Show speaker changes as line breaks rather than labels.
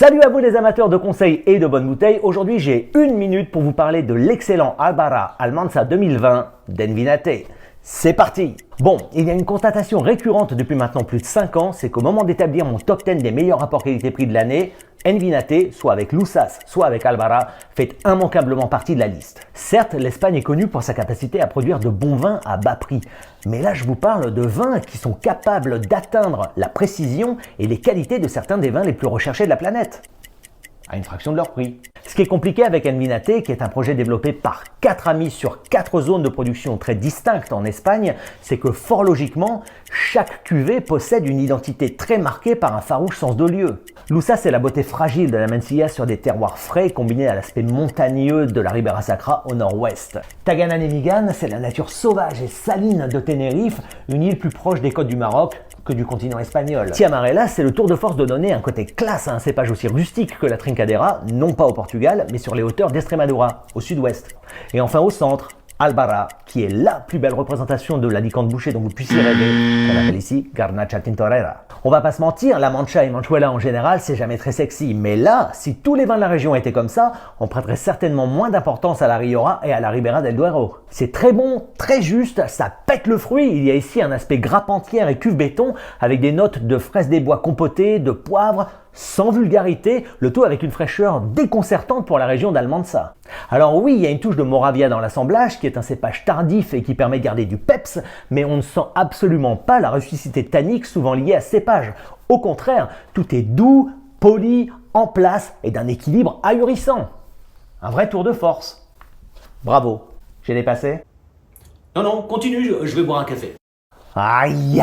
Salut à vous les amateurs de conseils et de bonnes bouteilles. Aujourd'hui, j'ai une minute pour vous parler de l'excellent Albarra Almansa 2020 d'Envinate. C'est parti! Bon, il y a une constatation récurrente depuis maintenant plus de 5 ans, c'est qu'au moment d'établir mon top 10 des meilleurs rapports qualité-prix de l'année, Envinate, soit avec Lussas, soit avec Albarra, fait immanquablement partie de la liste. Certes, l'Espagne est connue pour sa capacité à produire de bons vins à bas prix. Mais là, je vous parle de vins qui sont capables d'atteindre la précision et les qualités de certains des vins les plus recherchés de la planète, à une fraction de leur prix. Ce qui est compliqué avec Envinate, qui est un projet développé par 4 amis sur 4 zones de production très distinctes en Espagne, c'est que fort logiquement, chaque cuvée possède une identité très marquée par un farouche sens de lieu. Lussas, c'est la beauté fragile de la Mencía sur des terroirs frais combinés à l'aspect montagneux de la Ribera Sacra au nord-ouest. Tagana-Nemigan, c'est la nature sauvage et saline de Tenerife, une île plus proche des côtes du Maroc que du continent espagnol. Tiamarela, c'est le tour de force de donner un côté classe à un cépage aussi rustique que la Trincadeira, non pas au Portugal, mais sur les hauteurs d'Estremadura, au sud-ouest. Et enfin au centre, Albarra, qui est la plus belle représentation de l'alicante bouchée dont vous puissiez rêver, qu'on appelle ici Garnacha Tintorera. On va pas se mentir, la Mancha et Manchuela en général, c'est jamais très sexy, mais là, si tous les vins de la région étaient comme ça, on prêterait certainement moins d'importance à la Rioja et à la Ribera del Duero. C'est très bon, très juste, ça pète le fruit, il y a ici un aspect grappe entière et cuve béton, avec des notes de fraises des bois compotées, de poivre, sans vulgarité, le tout avec une fraîcheur déconcertante pour la région d'Almansa. Alors oui, il y a une touche de Moravia dans l'assemblage, qui est un cépage tardif et qui permet de garder du peps, mais on ne sent absolument pas la rusticité tannique souvent liée à ce cépage. Au contraire, tout est doux, poli, en place et d'un équilibre ahurissant. Un vrai tour de force. Bravo. J'ai dépassé?
Non, continue, je vais boire un café.
Aïe!